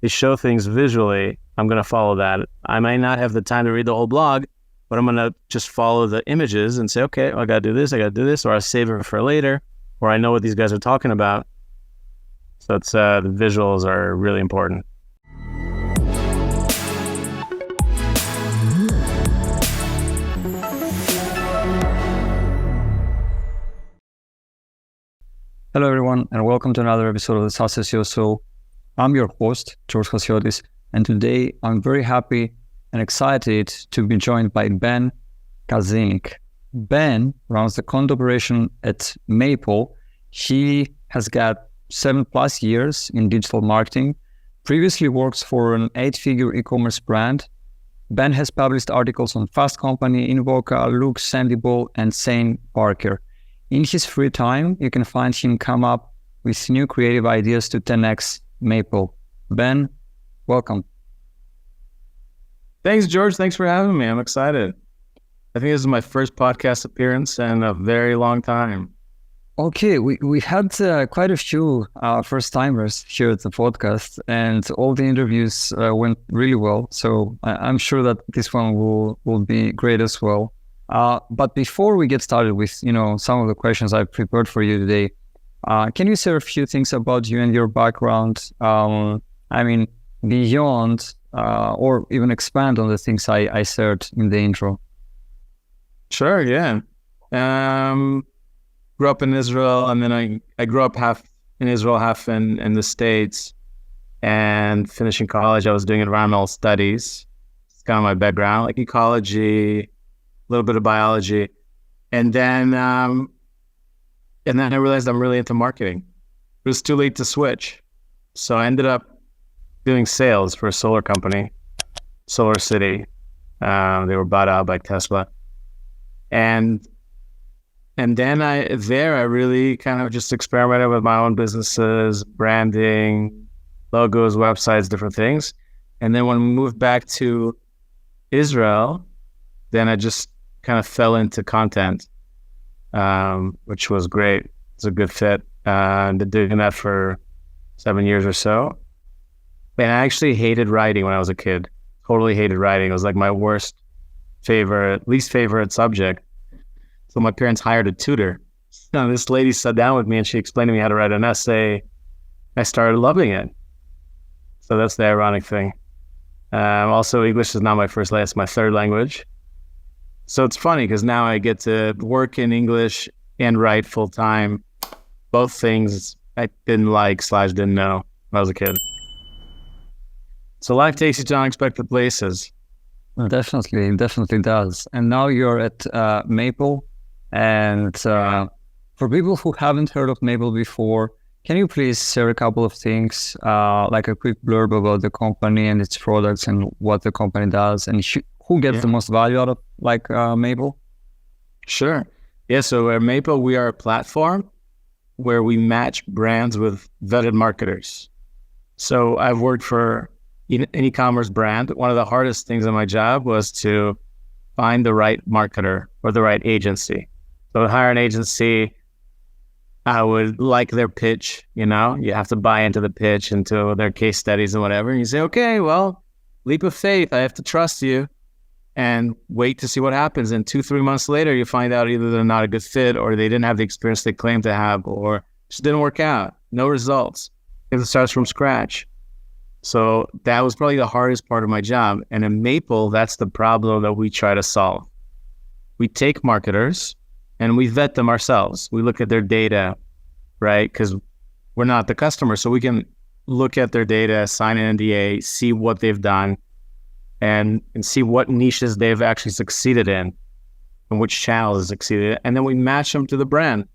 they show things visually, I'm going to follow that. I might not have the time to read the whole blog, but I'm going to just follow the images and say, okay, I got to do this, or I'll save it for later, or I know what these guys are talking about. So it's the visuals are really important. Hello, everyone, and welcome to another episode of the SaaS SEO Show. I'm your host, George Hasiotis, and today I'm very happy and excited to be joined by Ben Kazinik. Ben runs the content operation at Mayple. He has got 7+ years in digital marketing, previously works for an 8-figure e-commerce brand. Ben has published articles on Fast Company, Invoca, Look, Sendable, and Sane Parker. In his free time, you can find him come up with new creative ideas to 10x Mayple. Ben, welcome. Thanks, George. Thanks for having me. I'm excited. I think this is my first podcast appearance in a very long time. Okay, we had quite a few first-timers here at the podcast, and all the interviews went really well. So I'm sure that this one will be great as well. But before we get started with, some of the questions I've prepared for you today, can you share a few things about you and your background? Beyond, or even expand on the things I shared in the intro. Sure, yeah. Grew up in Israel, and then I grew up half in Israel, half in the States. And finishing college, I was doing environmental studies. It's kind of my background, like ecology, a little bit of biology, and then I realized I'm really into marketing. It was too late to switch, so I ended up doing sales for a solar company, Solar City. They were bought out by Tesla, and then I really kind of just experimented with my own businesses, branding, logos, websites, different things. And then when we moved back to Israel, then I just kind of fell into content, which was great. It's a good fit. Been doing that for 7 years or so. And I actually hated writing when I was a kid. Totally hated writing. It was like my least favorite subject. So my parents hired a tutor. So this lady sat down with me and she explained to me how to write an essay. I started loving it. So that's the ironic thing. Also, English is not my first language, it's my third language. So it's funny because now I get to work in English and write full time. Both things I didn't didn't know when I was a kid. So life takes you to unexpected places. Definitely does. And now you're at Mayple. And for people who haven't heard of Mayple before, can you please share a couple of things, like a quick blurb about the company and its products and what the company does, and who gets the most value out of Mayple? Sure. Yeah, so at Mayple, we are a platform where we match brands with vetted marketers. So I've worked for an e-commerce brand. One of the hardest things in my job was to find the right marketer or the right agency. So I'd hire an agency. I would like their pitch, you have to buy into the pitch, into their case studies and whatever. And you say, okay, well, leap of faith, I have to trust you. And wait to see what happens. And 2-3 months later, you find out either they're not a good fit, or they didn't have the experience they claimed to have, or just didn't work out. No results. It starts from scratch. So that was probably the hardest part of my job. And in Mayple, that's the problem that we try to solve. We take marketers and we vet them ourselves. We look at their data, right? Because we're not the customer. So we can look at their data, sign an NDA, see what they've done, and see what niches they've actually succeeded in and which channels have succeeded. And then we match them to the brand.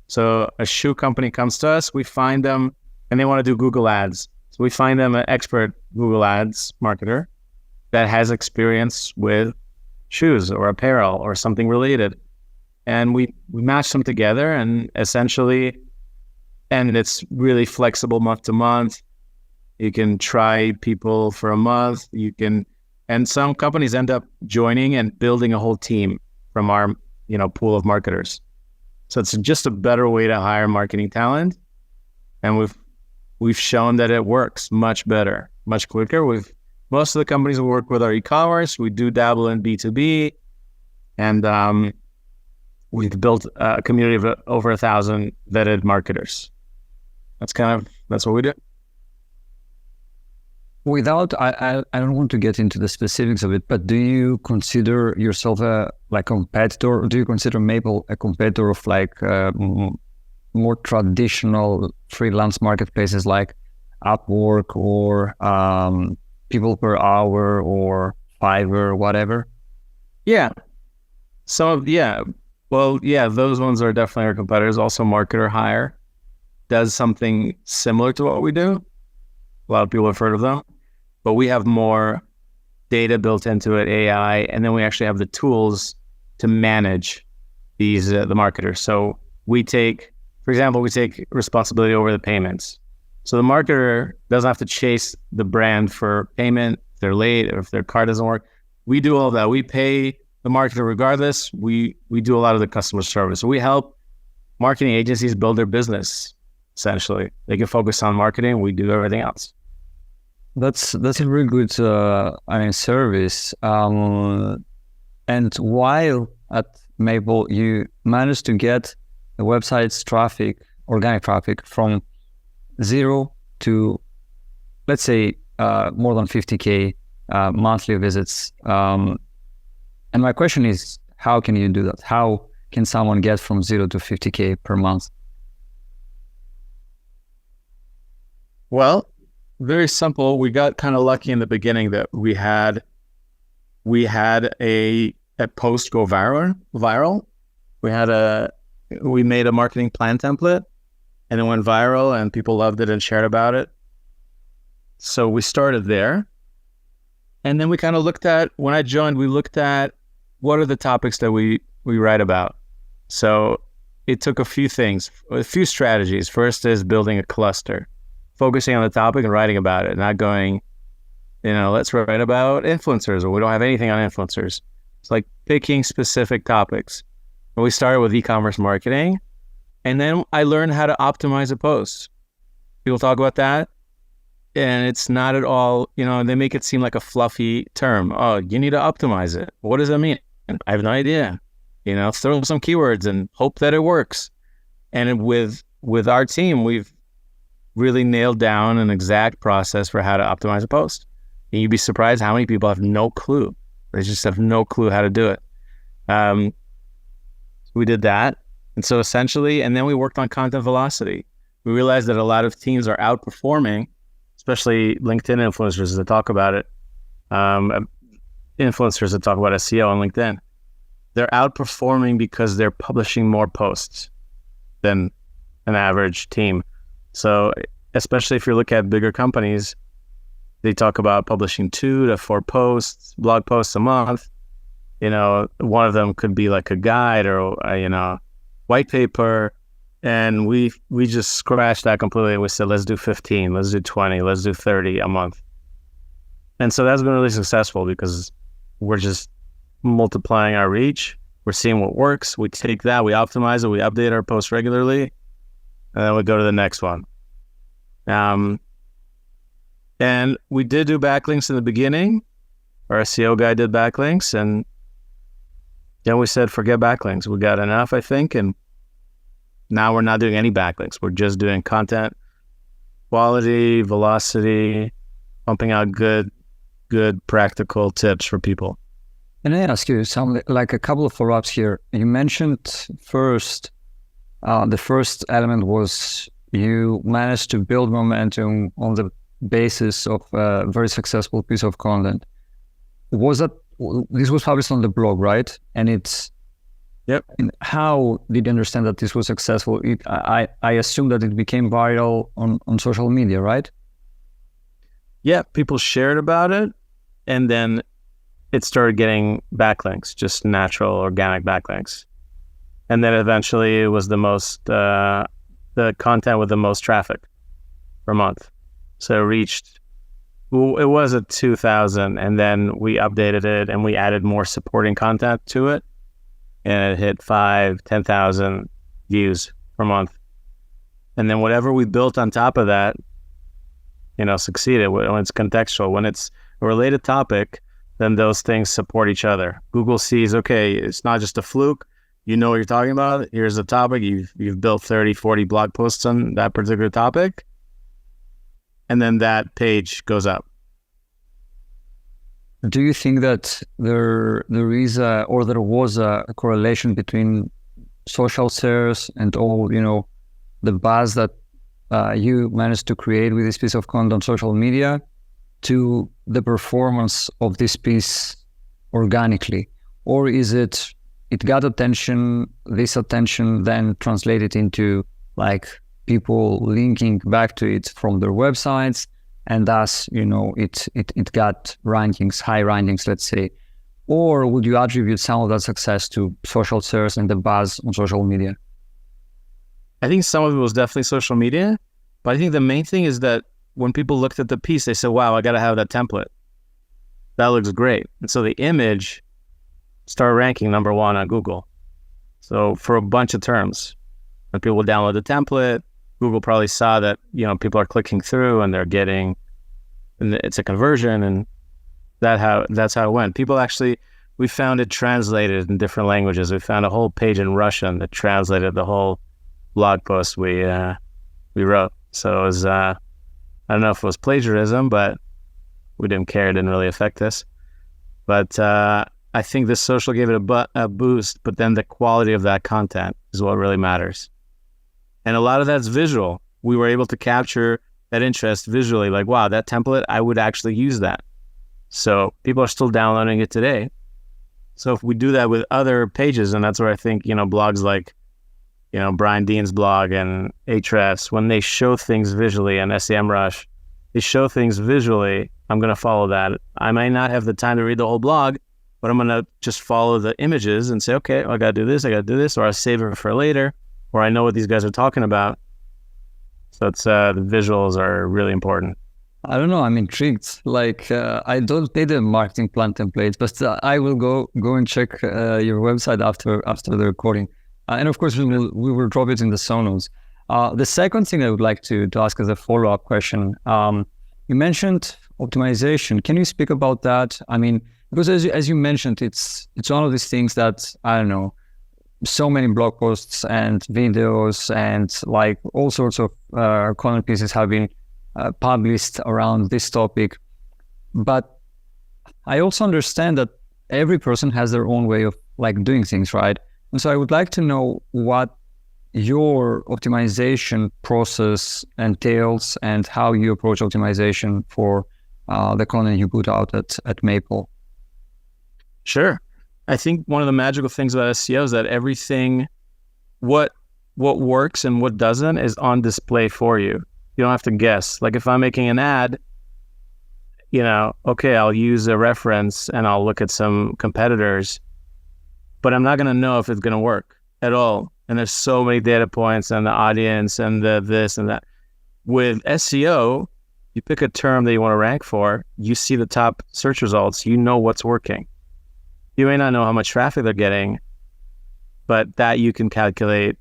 So a shoe company comes to us, we find them, and they want to do Google ads. So we find them an expert Google ads marketer that has experience with shoes or apparel or something related. And we match them together, and essentially, and it's really flexible month to month. You can try people for a month. And some companies end up joining and building a whole team from our, pool of marketers. So it's just a better way to hire marketing talent. And we've shown that it works much better. much quicker. Most of the companies we work with are e-commerce. We do dabble in B2B, and we've built a community of over 1,000 vetted marketers. That's what we do. I don't want to get into the specifics of it, but do you consider yourself a competitor? Or do you consider Mayple a competitor of more traditional freelance marketplaces like Upwork or People Per Hour or Fiverr, whatever? Yeah. Those ones are definitely our competitors. Also, Marketer Hire does something similar to what we do. A lot of people have heard of them, but we have more data built into it, AI, and then we actually have the tools to manage these the marketers. So we take responsibility over the payments. So the marketer doesn't have to chase the brand for payment if they're late or if their card doesn't work. We do all that. We pay the marketer regardless. We do a lot of the customer service. So we help marketing agencies build their business. Essentially, they can focus on marketing. We do everything else. That's a really good service. And while at Mayple, you managed to get the website's traffic, organic traffic, from 0 to, let's say, more than 50K monthly visits. And my question is, how can you do that? How can someone get from 0 to 50K per month? Well, very simple. We got kind of lucky in the beginning that we had a post go viral. We made a marketing plan template, and it went viral, and people loved it and shared about it. So we started there, and then we kind of when I joined, we looked at what are the topics that we write about. So it took a few strategies. First is building a cluster, focusing on the topic and writing about it, not going, let's write about influencers, or we don't have anything on influencers. It's like picking specific topics. And we started with e-commerce marketing, and then I learned how to optimize a post. People talk about that, and it's not at all, they make it seem like a fluffy term. Oh, you need to optimize it. What does that mean? I have no idea. Throw some keywords and hope that it works. And with our team, we've really nailed down an exact process for how to optimize a post. And you'd be surprised how many people have no clue. They just have no clue how to do it. We did that. And so essentially, and then we worked on content velocity. We realized that a lot of teams are outperforming, especially LinkedIn influencers that talk about it. Influencers that talk about SEO on LinkedIn. They're outperforming because they're publishing more posts than an average team. So especially if you look at bigger companies, they talk about publishing 2 to 4 blog posts a month. One of them could be like a guide or white paper. And we just scratched that completely. We said, let's do 15, let's do 20, let's do 30 a month. And so that's been really successful because we're just multiplying our reach. We're seeing what works. We take that, we optimize it, we update our posts regularly, and then we go to the next one. And we did do backlinks in the beginning. Our SEO guy did backlinks, and then we said, forget backlinks. We got enough, I think, and now we're not doing any backlinks. We're just doing content quality, velocity, pumping out good practical tips for people. And I ask you a couple of follow-ups here. You mentioned first, the first element was you managed to build momentum on the basis of a very successful piece of content. This was published on the blog, right? And it's, yep. And how did you understand that this was successful? I assume that it became viral on social media, right? Yeah, people shared about it, and then it started getting backlinks, just natural, organic backlinks. And then eventually it was the content with the most traffic per month. So it was at 2,000, and then we updated it and we added more supporting content to it. And it hit 10,000 views per month. And then whatever we built on top of that, succeed when it's contextual. When it's a related topic, then those things support each other. Google sees, okay, it's not just a fluke. You know what you're talking about. Here's the topic. You've built 30, 40 blog posts on that particular topic. And then that page goes up. Do you think that there was a correlation between social shares and all, the buzz that you managed to create with this piece of content on social media to the performance of this piece organically? Or is it got attention, this attention then translated into like people linking back to it from their websites, and thus, it got rankings, high rankings, let's say? Or would you attribute some of that success to social shares and the buzz on social media? I think some of it was definitely social media, but I think the main thing is that when people looked at the piece, they said, wow, I got to have that template. That looks great. And so the image started ranking number one on Google. So for a bunch of terms, when people download the template, Google probably saw that, people are clicking through and they're getting, and it's a conversion, and that's how it went. People actually, we found it translated in different languages. We found a whole page in Russian that translated the whole blog post we wrote. So it was, I don't know if it was plagiarism, but we didn't care. It didn't really affect us. But I think the social gave it a boost, but then the quality of that content is what really matters. And a lot of that's visual. We were able to capture that interest visually, like, wow, that template, I would actually use that. So people are still downloading it today. So if we do that with other pages, and that's where I think, blogs like, Brian Dean's blog and Ahrefs, when they show things visually, and SEMrush, they show things visually, I'm going to follow that. I might not have the time to read the whole blog, but I'm going to just follow the images and say, okay, I got to do this, or I'll save it for later, or I know what these guys are talking about. So it's the visuals are really important. I don't know. I'm intrigued. Like, I don't need a marketing plan template, but I will go and check your website after the recording. And of course, we will drop it in the show notes. The second thing I would like to ask as a follow-up question, you mentioned optimization. Can you speak about that? I mean, because as you mentioned, it's one of these things that, I don't know, so many blog posts and videos and like all sorts of content pieces have been published around this topic. But I also understand that every person has their own way of like doing things, right? And so I would like to know what your optimization process entails and how you approach optimization for the content you put out at Mayple. Sure. I think one of the magical things about SEO is that everything, what works and what doesn't is on display for you. You don't have to guess. Like if I'm making an ad, okay, I'll use a reference and I'll look at some competitors, but I'm not going to know if it's going to work at all. And there's so many data points and the audience and the this and that. With SEO, you pick a term that you want to rank for, you see the top search results, you know what's working. You may not know how much traffic they're getting, but that you can calculate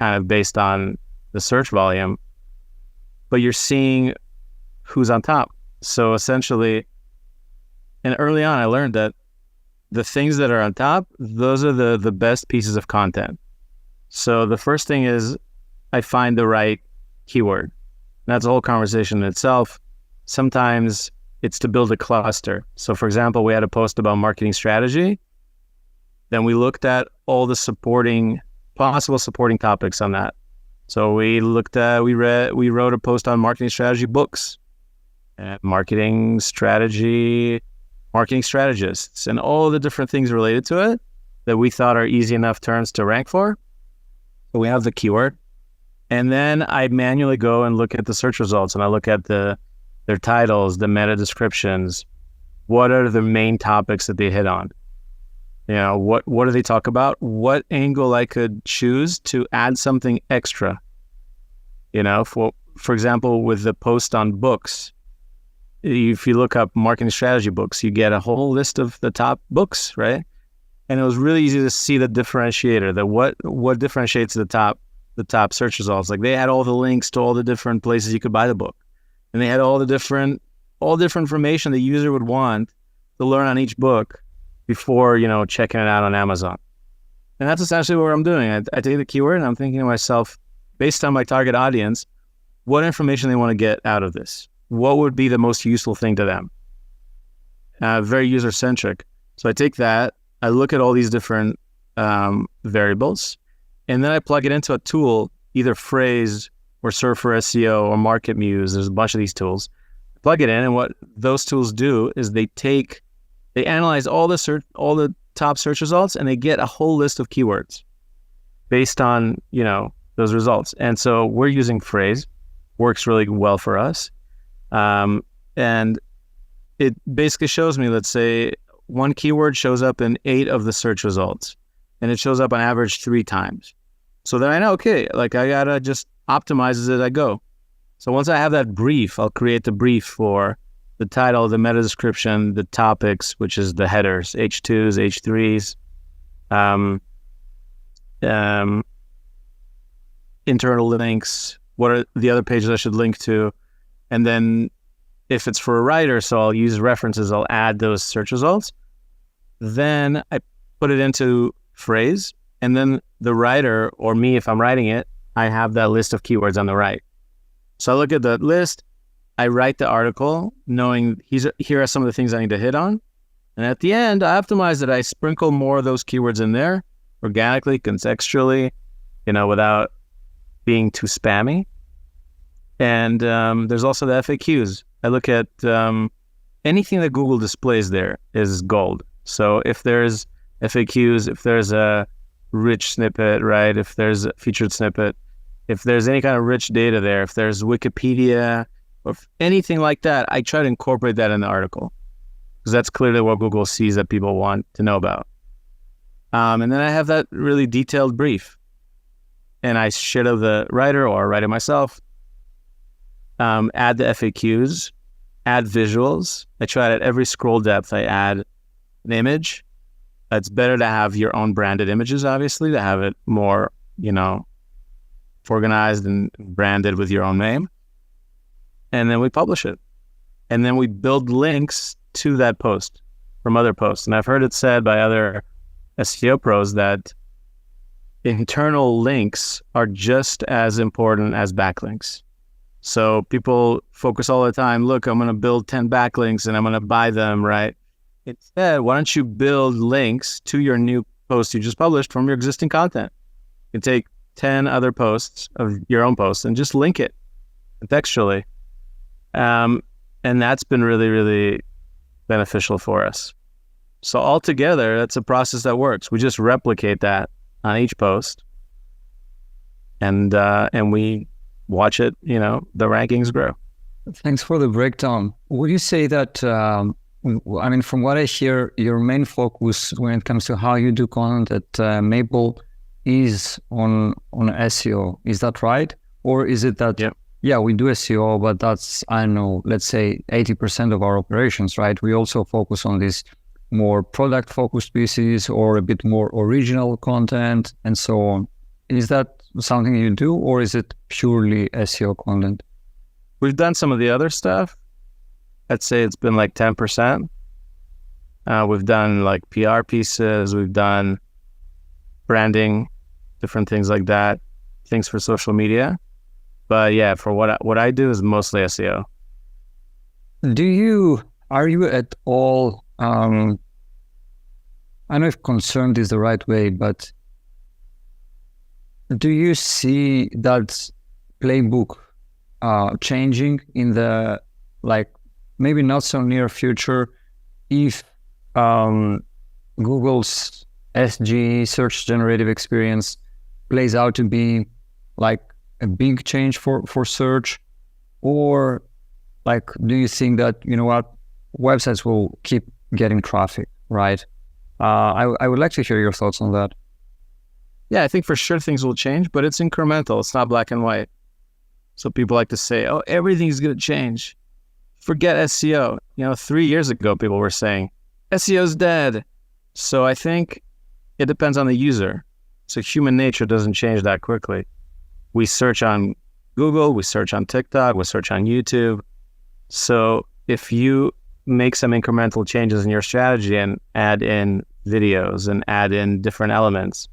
kind of based on the search volume, but you're seeing who's on top. So essentially, and early on, I learned that the things that are on top, those are the best pieces of content. So the first thing is I find the right keyword. That's a whole conversation in itself. Sometimes it's to build a cluster. So for example, we had a post about marketing strategy. Then we looked at all the possible supporting topics on that. So we wrote a post on marketing strategy books and marketing strategists, and all the different things related to it that we thought are easy enough terms to rank for. So we have the keyword. And then I manually go and look at the search results, and I look at their titles, the meta descriptions. What are the main topics that they hit on? What do they talk about? What angle I could choose to add something extra? For example, with the post on books, if you look up marketing strategy books, you get a whole list of the top books, right? And it was really easy to see the differentiator, that what differentiates the top search results. Like they had all the links to all the different places you could buy the book. and they had all the different information the user would want to learn on each book before, checking it out on Amazon. And that's essentially what I'm doing. I take the keyword and I'm thinking to myself, based on my target audience, what information they want to get out of this? What would be the most useful thing to them? Very user-centric. So I take that, I look at all these different variables, and then I plug it into a tool, either Phrase or Serve for SEO or Market Muse. There's a bunch of these tools. Plug it in, and what those tools do is they analyze all the top search results, and they get a whole list of keywords based on, those results. And so we're using Phrase, works really well for us. And it basically shows me, let's say, one keyword shows up in 8 of the search results, and it shows up on average 3 times. So then I know, okay, like I gotta just optimize as I go. So once I have that brief, I'll create the brief for the title, the meta description, the topics, which is the headers, H2s, H3s, internal links, what are the other pages I should link to, and then if it's for a writer, so I'll use references, I'll add those search results. Then I put it into Phrase, and then the writer, or me if I'm writing it, I have that list of keywords on the right. So I look at the list, I write the article knowing here are some of the things I need to hit on. And at the end, I optimize it. I sprinkle more of those keywords in there organically, contextually, without being too spammy. And there's also the FAQs. I look at anything that Google displays there is gold. So if there's FAQs, if there's a rich snippet, right? If there's a featured snippet, if there's any kind of rich data there, if there's Wikipedia or anything like that, I try to incorporate that in the article because that's clearly what Google sees that people want to know about. And then I have that really detailed brief, and I share it with the writer or write it myself. Add the FAQs, add visuals. I try at every scroll depth, I add an image. It's better to have your own branded images, obviously, to have it more, organized and branded with your own name. And then we publish it. And then we build links to that post from other posts. And I've heard it said by other SEO pros that internal links are just as important as backlinks. So people focus all the time, look, I'm going to build 10 backlinks and I'm going to buy them, right? Instead, why don't you build links to your new post you just published from your existing content? You can take 10 other posts of your own posts and just link it contextually. And that's been really, really beneficial for us. So altogether, that's a process that works. We just replicate that on each post, and we watch it, the rankings grow. Thanks for the breakdown. Would you say that, from what I hear, your main focus when it comes to how you do content at Mayple is on SEO. Is that right? Or is it that, yeah, we do SEO, but that's, let's say 80% of our operations, right? We also focus on these more product-focused pieces or a bit more original content and so on. Is that something you do, or is it purely SEO content? We've done some of the other stuff. I'd say it's been like 10%. We've done like PR pieces. We've done branding, different things like that, things for social media. But yeah, for what I do is mostly SEO. Are you at all, I don't know if concerned is the right way, but do you see that playbook changing in the, maybe not so near future, if Google's SG, search generative experience, plays out to be like a big change for search? Or do you think that, websites will keep getting traffic, right? I would like to hear your thoughts on that. Yeah, I think for sure things will change, but it's incremental. It's not black and white. So people like to say, oh, everything's going to change. Forget SEO. 3 years ago, people were saying, SEO's dead. So I think it depends on the user. So human nature doesn't change that quickly. We search on Google, we search on TikTok, we search on YouTube. So if you make some incremental changes in your strategy and add in videos and add in different elements,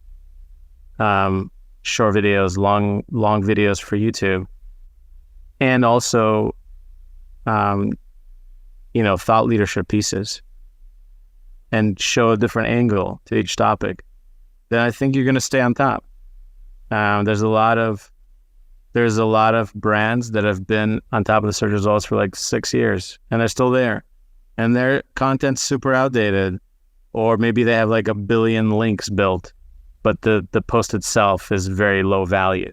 short videos, long videos for YouTube, and also, thought leadership pieces, and show a different angle to each topic, then I think you're going to stay on top. There's a lot of brands that have been on top of the search results for like 6 years, and they're still there, and their content's super outdated, or maybe they have like 1 billion links built, but the post itself is very low value.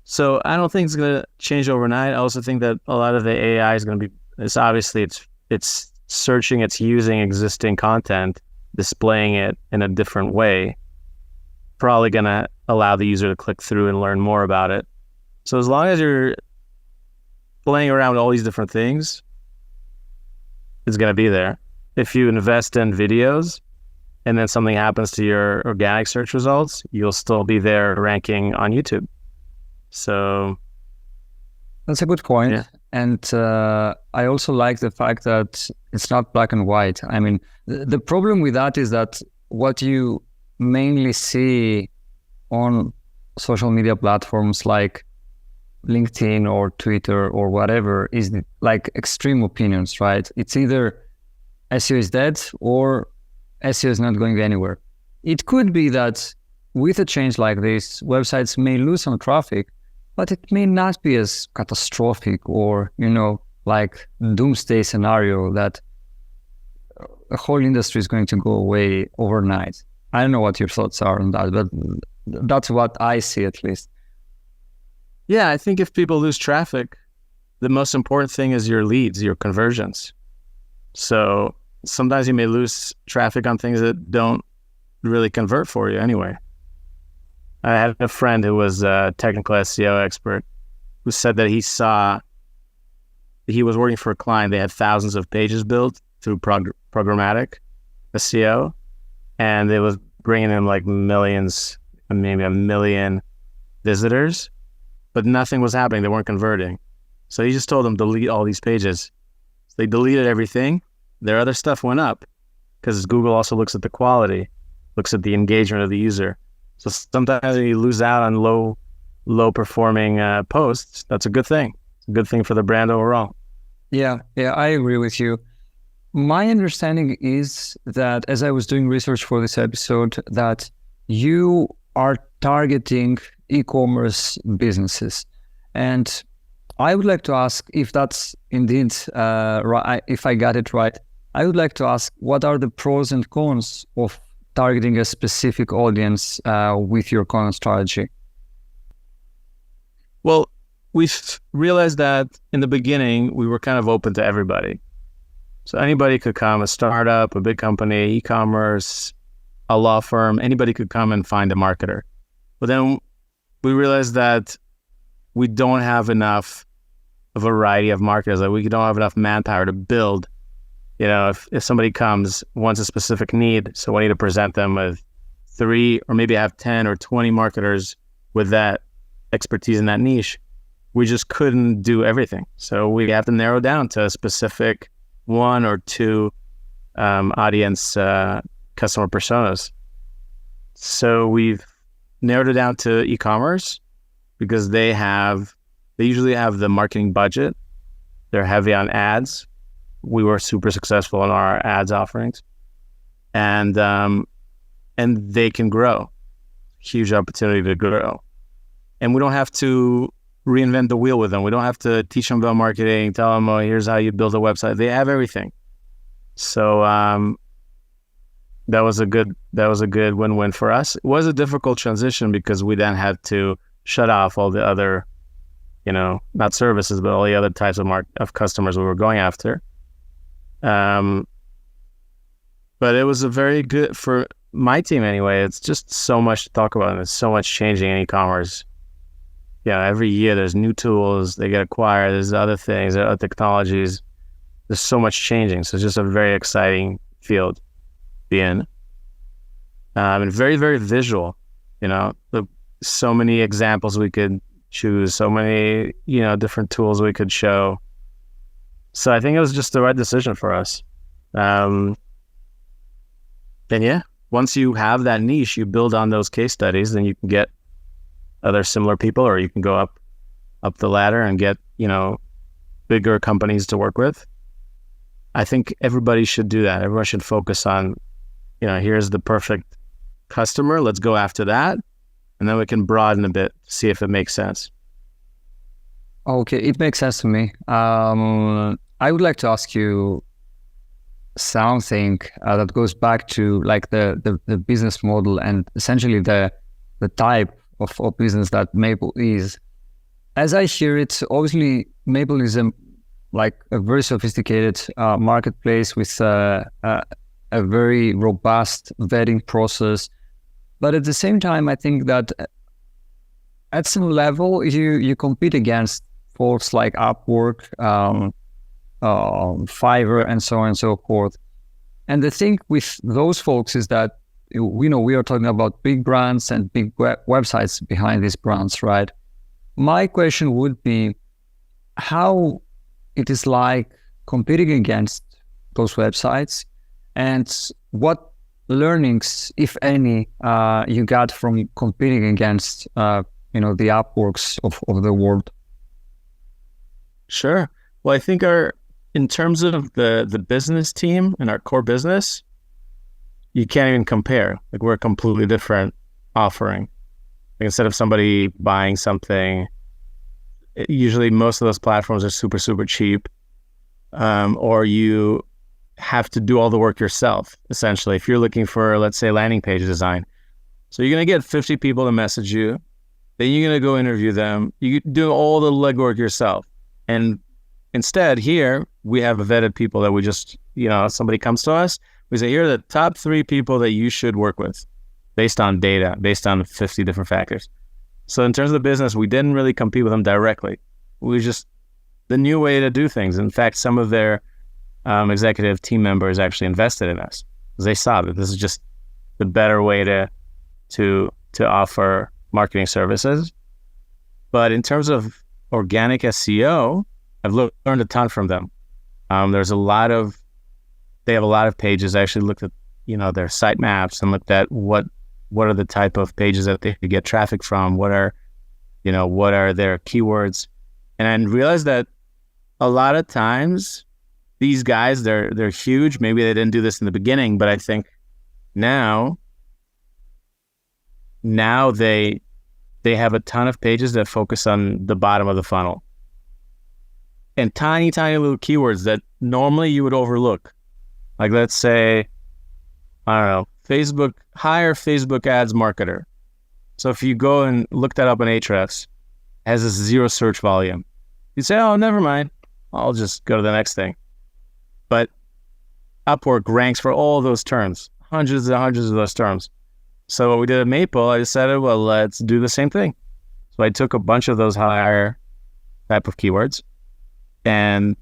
So I don't think it's going to change overnight. I also think that a lot of the AI is going to be, it's searching, it's using existing content, displaying it in a different way, probably going to allow the user to click through and learn more about it. So as long as you're playing around with all these different things, it's going to be there. If you invest in videos and then something happens to your organic search results, you'll still be there ranking on YouTube. So that's a good point. Yeah. And I also like the fact that it's not black and white. I mean, the problem with that is that what you mainly see on social media platforms like LinkedIn or Twitter or whatever is like extreme opinions, right? It's either SEO is dead or SEO is not going anywhere. It could be that with a change like this, websites may lose some traffic, but it may not be as catastrophic or, like doomsday scenario that the whole industry is going to go away overnight. I don't know what your thoughts are on that, but that's what I see at least. Yeah, I think if people lose traffic, the most important thing is your leads, your conversions. So sometimes you may lose traffic on things that don't really convert for you anyway. I had a friend who was a technical SEO expert who said that he was working for a client. They had thousands of pages built through programmatic SEO, and it was bringing in like millions, maybe 1 million visitors, but nothing was happening. They weren't converting. So he just told them delete all these pages. So they deleted everything. Their other stuff went up because Google also looks at the quality, looks at the engagement of the user. So sometimes when you lose out on low performing posts, that's a good thing. It's a good thing for the brand overall. Yeah, I agree with you. My understanding is that as I was doing research for this episode, that you are targeting e-commerce businesses. And I would like to ask if that's indeed right, if I got it right. I would like to ask, what are the pros and cons of targeting a specific audience with your content strategy? Well, we've realized that in the beginning, we were kind of open to everybody. So anybody could come, a startup, a big company, e-commerce, a law firm, anybody could come and find a marketer. But then we realized that we don't have enough variety of marketers. Like we don't have enough manpower to build. If somebody comes, wants a specific need, so we need to present them with 3 or maybe have 10 or 20 marketers with that expertise in that niche. We just couldn't do everything. So we have to narrow down to a specific 1 or 2 audience customer personas. So we've narrowed it down to e-commerce because they usually have the marketing budget. They're heavy on ads. We were super successful in our ads offerings, and they can grow. Huge opportunity to grow, and we don't have to reinvent the wheel with them. We don't have to teach them about marketing, tell them, here's how you build a website. They have everything. So that was a good win-win for us. It was a difficult transition because we then had to shut off all the other, not services, but all the other types of customers we were going after. But it was a very good, for my team anyway, it's just so much to talk about, and there's so much changing in e-commerce. Every year there's new tools, they get acquired, there's other things, there are other technologies. There's so much changing. So it's just a very exciting field to be in. And very, very visual, so many examples we could choose, so many, different tools we could show. So I think it was just the right decision for us. And yeah, once you have that niche, you build on those case studies, then you can get other similar people, or you can go up the ladder and get, bigger companies to work with. I think everybody should do that. Everyone should focus on, here's the perfect customer. Let's go after that. And then we can broaden a bit, see if it makes sense. Okay, it makes sense to me. I would like to ask you something that goes back to like the business model and essentially the type of business that Mayple is. As I hear it, obviously Mayple is a very sophisticated marketplace with a very robust vetting process. But at the same time, I think that at some level, you compete against folks like Upwork, Fiverr, and so on and so forth. And the thing with those folks is that, we are talking about big brands and big websites behind these brands, right? My question would be how it is like competing against those websites, and what learnings, if any, you got from competing against, the Upworks of the world. Sure. Well, I think in terms of the business team and our core business, you can't even compare. Like, we're a completely different offering. Like, instead of somebody buying something, usually most of those platforms are super, super cheap, or you have to do all the work yourself, essentially. If you're looking for, let's say, landing page design, so you're going to get 50 people to message you, then you're going to go interview them. You do all the legwork yourself. And instead, here, we have vetted people that we just, somebody comes to us, we say, here are the top 3 people that you should work with based on data, based on 50 different factors. So in terms of the business, we didn't really compete with them directly. We just the new way to do things. In fact, some of their executive team members actually invested in us because they saw that this is just the better way to offer marketing services. But in terms of organic SEO, I've learned a ton from them. They have a lot of pages. I actually looked at, their site maps and looked at what are the type of pages that they get traffic from? What are their keywords? And I realized that a lot of times these guys, they're huge. Maybe they didn't do this in the beginning, but I think now they have a ton of pages that focus on the bottom of the funnel and tiny, tiny little keywords that normally you would overlook. Like, let's say, I don't know, hire Facebook ads marketer. So if you go and look that up on Ahrefs, it has a 0 search volume. You say, oh, never mind, I'll just go to the next thing. But Upwork ranks for all those terms, hundreds and hundreds of those terms. So what we did at Mayple, I decided, well, let's do the same thing. So I took a bunch of those higher type of keywords and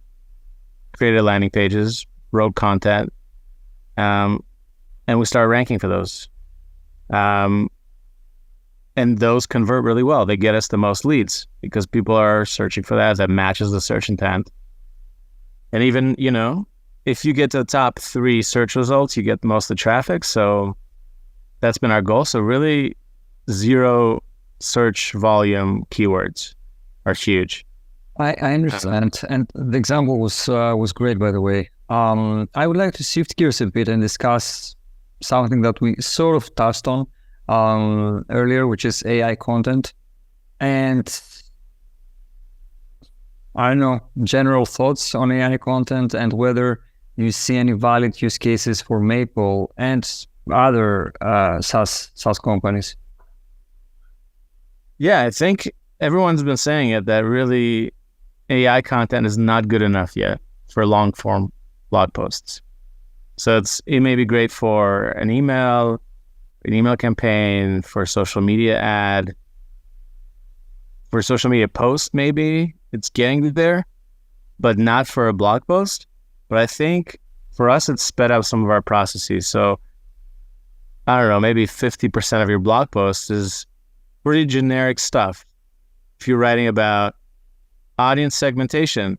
created landing pages, wrote content, and we started ranking for those. And those convert really well. They get us the most leads because people are searching for that matches the search intent. And even, if you get to the top 3 search results, you get most of the traffic. So that's been our goal. So really 0 search volume keywords are huge. I understand. And the example was great, by the way. I would like to shift gears a bit and discuss something that we sort of touched on earlier, which is AI content. And I don't know, general thoughts on AI content and whether you see any valid use cases for Mayple and other SaaS companies. Yeah, I think everyone's been saying it, that really AI content is not good enough yet for long form blog posts. So it may be great for an email campaign, for social media ad, for social media post, maybe it's getting there, but not for a blog post. But I think for us, it's sped up some of our processes. So I don't know, maybe 50% of your blog post is pretty generic stuff. If you're writing about audience segmentation,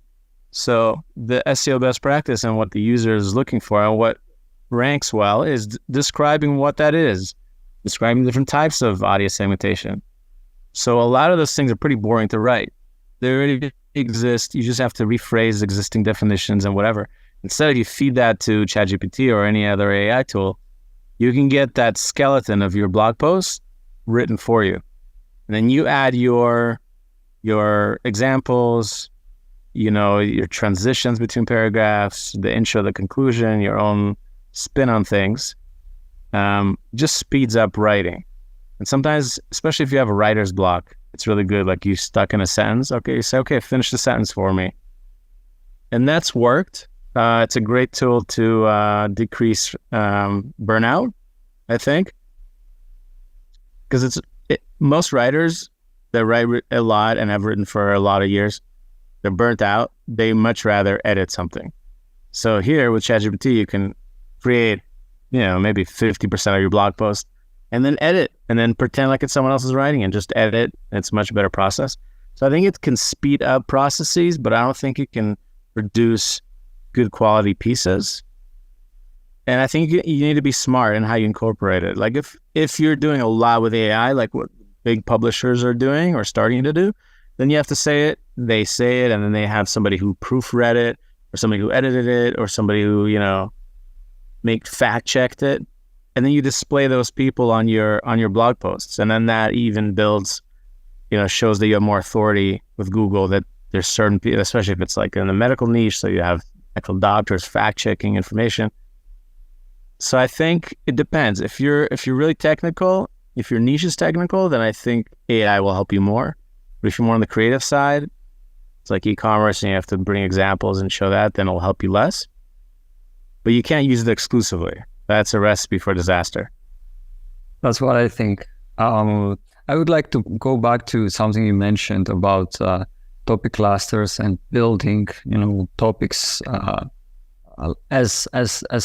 So the SEO best practice and what the user is looking for and what ranks well is describing what that is, describing different types of audience segmentation. So a lot of those things are pretty boring to write. They already exist. You just have to rephrase existing definitions and whatever. Instead, if you feed that to ChatGPT or any other AI tool, you can get that skeleton of your blog post written for you. And then you add your examples, your transitions between paragraphs, the intro, the conclusion, your own spin on things. Just speeds up writing. And sometimes, especially if you have a writer's block, it's really good. Like you stuck in a sentence. Okay, you say, okay, finish the sentence for me. And that's worked. It's a great tool to decrease burnout, I think. Because most writers that write a lot and have written for a lot of years, they're burnt out. They much rather edit something. So here with ChatGPT, you can create, maybe 50% of your blog post and then edit and then pretend like it's someone else's writing and just edit. It's a much better process. So I think it can speed up processes, but I don't think it can produce good quality pieces. And I think you need to be smart in how you incorporate it. Like if you're doing a lot with AI, like what big publishers are doing or starting to do, then you have to say it, they say it, and then they have somebody who proofread it or somebody who edited it or somebody who, fact checked it. And then you display those people on your blog posts. And then that even builds, shows that you have more authority with Google, that there's certain people, especially if it's like in the medical niche, so you have actual doctors fact checking information. So I think it depends. If you're really technical, if your niche is technical, then I think AI will help you more. But if you're more on the creative side, it's like e-commerce and you have to bring examples and show that, then it'll help you less. But you can't use it exclusively. That's a recipe for disaster. That's what I think. I would like to go back to something you mentioned about topic clusters and building, topics as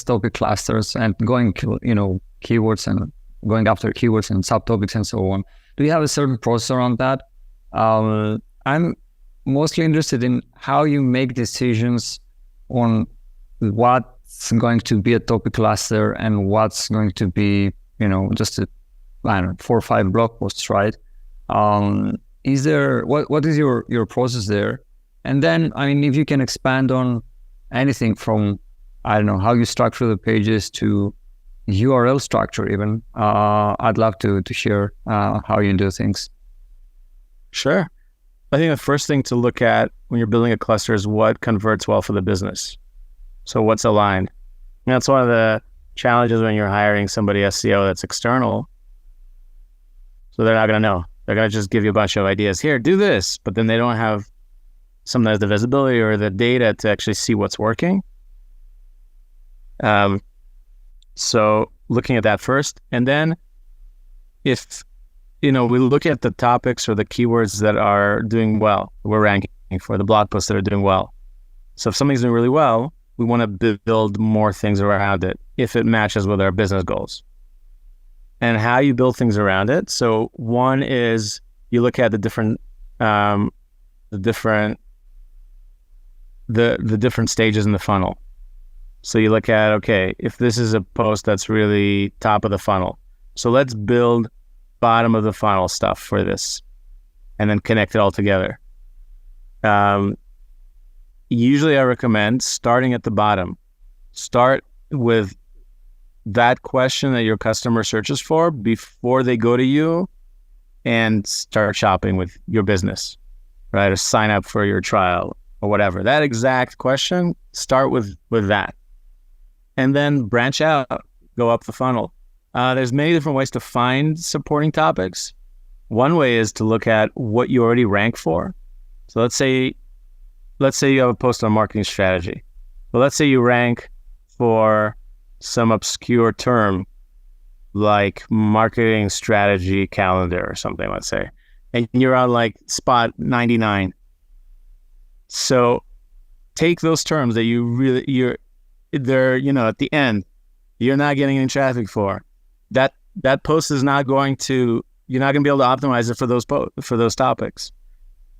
topic clusters and going, keywords and going after keywords and subtopics and so on. Do you have a certain process around that? I'm mostly interested in how you make decisions on what's going to be a topic cluster and what's going to be, just 4 or 5 blog posts, right? Is there, what is your process there? And then, if you can expand on anything from, how you structure the pages to URL structure even, I'd love to hear how you do things. Sure. I think the first thing to look at when you're building a cluster is what converts well for the business. So what's aligned? And that's one of the challenges when you're hiring somebody SEO that's external. So they're not going to know. They're going to just give you a bunch of ideas. Here, do this. But then they don't have sometimes the visibility or the data to actually see what's working. So looking at that first. And then if, we look at the topics or the keywords that are doing well, we're ranking for the blog posts that are doing well. So if something's doing really well, we want to build more things around it if it matches with our business goals. And how you build things around it. So one is you look at the different stages in the funnel. So you look at, okay, if this is a post that's really top of the funnel, so let's build bottom of the funnel stuff for this and then connect it all together. Usually I recommend starting at the bottom. Start with that question that your customer searches for before they go to you and start shopping with your business, right? Or sign up for your trial or whatever. That exact question, start with that. And then branch out, go up the funnel. There's many different ways to find supporting topics. One way is to look at what you already rank for. So let's say you have a post on marketing strategy. Well, let's say you rank for some obscure term like marketing strategy calendar or something, let's say, and you're on like spot 99. So take those terms that they're at the end, you're not getting any traffic for. That post is not going to, you're not going to be able to optimize it for those topics.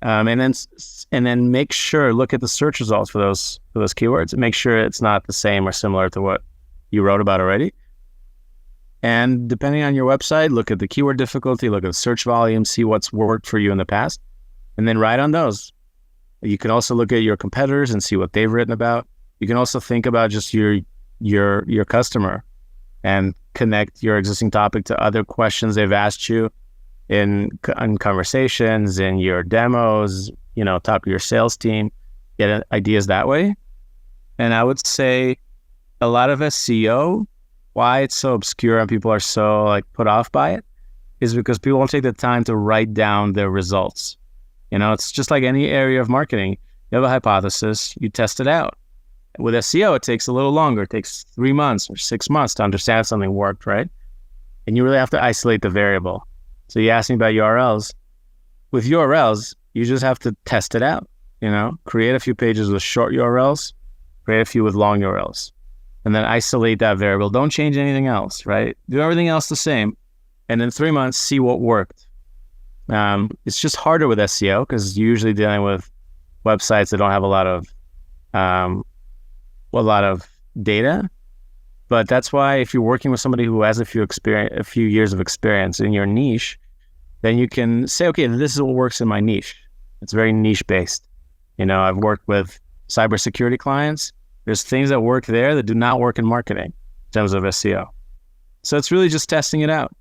And then make sure, look at the search results for those keywords and make sure it's not the same or similar to what you wrote about already. And depending on your website, look at the keyword difficulty, look at the search volume, see what's worked for you in the past, and then write on those. You can also look at your competitors and see what they've written about. You can also think about just your customer and connect your existing topic to other questions they've asked you in conversations, in your demos, talk to your sales team, get ideas that way. And I would say a lot of SEO, why it's so obscure and people are so put off by it, is because people won't take the time to write down their results. It's just like any area of marketing. You have a hypothesis, you test it out. With SEO, it takes a little longer. It takes 3 months or 6 months to understand if something worked, right? And you really have to isolate the variable. So you asked me about URLs. With URLs, you just have to test it out, create a few pages with short URLs, create a few with long URLs, and then isolate that variable. Don't change anything else, right? Do everything else the same. And in 3 months, see what worked. It's just harder with SEO because you're usually dealing with websites that don't have a lot of data. But that's why if you're working with somebody who has a few years of experience in your niche, then you can say, okay, this is what works in my niche. It's very niche based. I've worked with cybersecurity clients. There's things that work there that do not work in marketing in terms of SEO. So it's really just testing it out.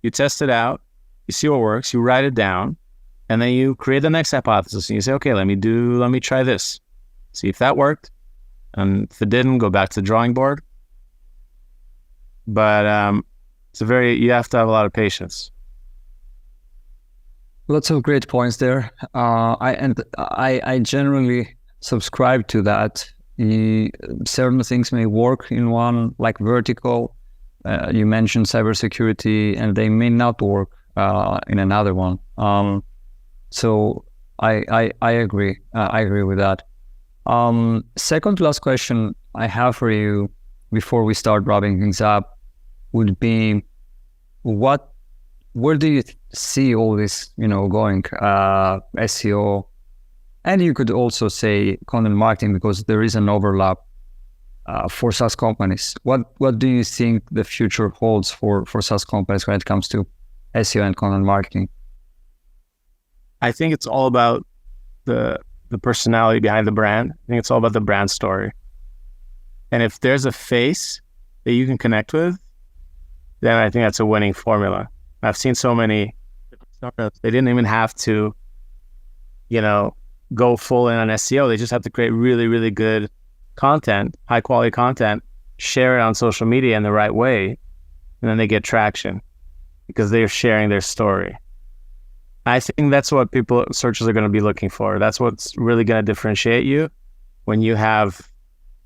You test it out, you see what works, you write it down, and then you create the next hypothesis and you say, okay, let me try this. See if that worked. And if it didn't, go back to the drawing board. But you have to have a lot of patience. Lots of great points there. I generally subscribe to that. Certain things may work in one, like vertical. You mentioned cybersecurity, and they may not work in another one. So I agree. I agree with that. Second to last question I have for you before we start wrapping things up would be, where do you see all this, going, SEO, and you could also say content marketing, because there is an overlap for SaaS companies. What do you think the future holds for SaaS companies when it comes to SEO and content marketing? I think it's all about the personality behind the brand. I think it's all about the brand story. And if there's a face that you can connect with, then I think that's a winning formula. I've seen so many startups, they didn't even have to, go full in on SEO. They just have to create really, really good content, high quality content, share it on social media in the right way, and then they get traction because they're sharing their story. I think that's what searchers are going to be looking for. That's what's really going to differentiate you when you have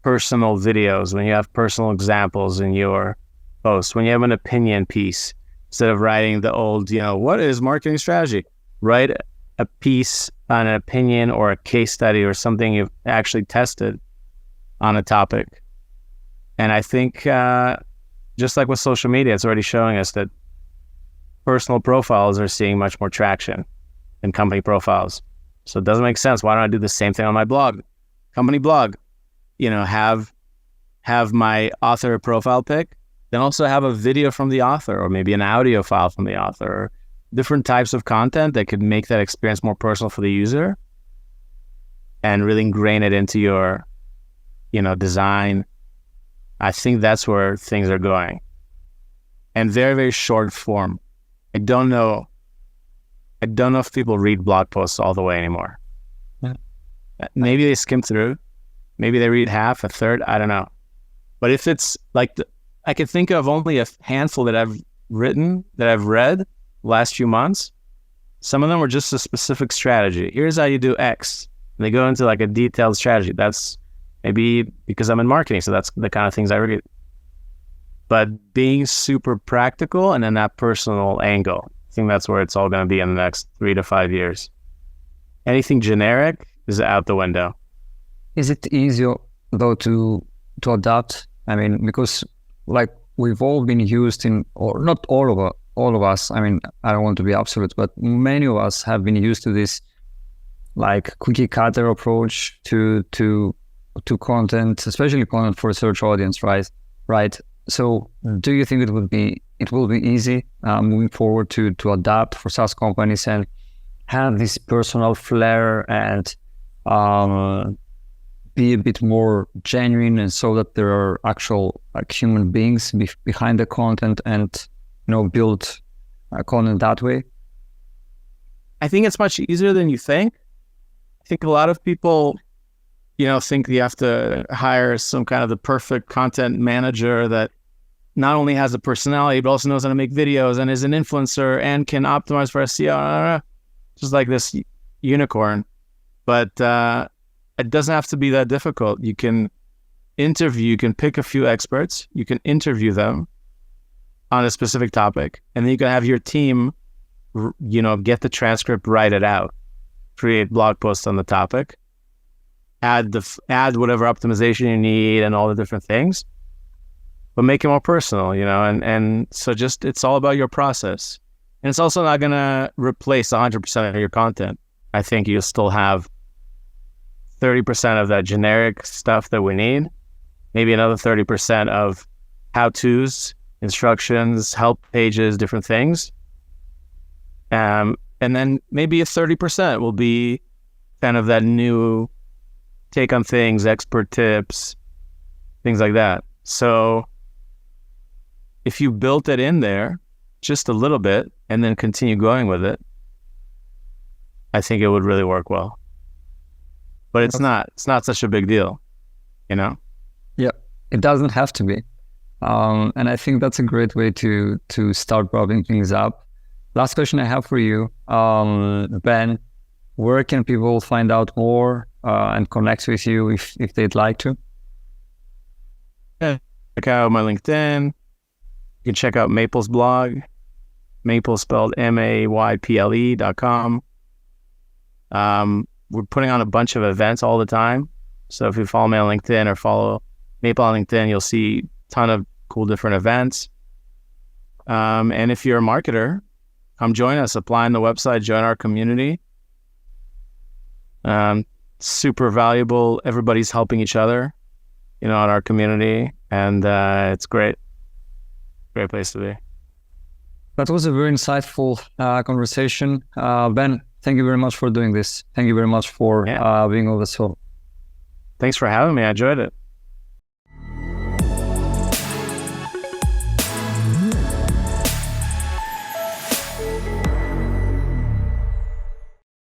personal videos, when you have personal examples in your post, when you have an opinion piece, instead of writing the old, what is marketing strategy? Write a piece on an opinion or a case study or something you've actually tested on a topic. And I think just like with social media, it's already showing us that personal profiles are seeing much more traction than company profiles. So it doesn't make sense. Why don't I do the same thing on my blog? Company blog, have my author profile pic, then also have a video from the author, or maybe an audio file from the author, or different types of content that could make that experience more personal for the user and really ingrain it into your, design. I think that's where things are going. And very, very short form. I don't know if people read blog posts all the way anymore. Yeah. Maybe they skim through. Maybe they read half, a third. I don't know. But if it's I can think of only a handful that I've read the last few months. Some of them were just a specific strategy. Here's how you do X. And they go into a detailed strategy. That's maybe because I'm in marketing, so that's the kind of things I read. But being super practical and then that personal angle, I think that's where it's all going to be in the next 3 to 5 years. Anything generic is out the window. Is it easier though to adapt? I mean, because we've all been used or not all of us. I mean, I don't want to be absolute, but many of us have been used to this like cookie cutter approach to content, especially content for a search audience, right? Right. So do you think it will be easy moving forward to adapt for SaaS companies and have this personal flair and be a bit more genuine, and so that there are actual like human beings behind the content, and build content that way? I think it's much easier than you think. I think a lot of people, think you have to hire some kind of the perfect content manager that not only has a personality, but also knows how to make videos and is an influencer and can optimize for SEO. Just like this unicorn. But it doesn't have to be that difficult. You can pick a few experts, you can interview them on a specific topic, and then you can have your team, get the transcript, write it out, create blog posts on the topic, add whatever optimization you need and all the different things, but make it more personal, and so just, it's all about your process. And it's also not going to replace 100% of your content. I think you'll still have 30% of that generic stuff that we need, maybe another 30% of how-tos, instructions, help pages, different things. And then maybe a 30% will be kind of that new take on things, expert tips, things like that. So if you built it in there just a little bit and then continue going with it, I think it would really work well. But it's not such a big deal, Yeah, it doesn't have to be. And I think that's a great way to start wrapping things up. Last question I have for you, Ben, where can people find out more and connect with you if they'd like to? Yeah, check out my LinkedIn. You can check out Mayple's blog, Mayple spelled MAYPLE.com. We're putting on a bunch of events all the time. So if you follow me on LinkedIn or follow Mayple on LinkedIn, you'll see a ton of cool different events. And if you're a marketer, come join us, apply on the website, join our community. Super valuable. Everybody's helping each other, in our community. And it's great. Great place to be. That was a very insightful conversation. Ben, thank you very much for doing this. Thank you very much for being on the show. Thanks for having me. I enjoyed it.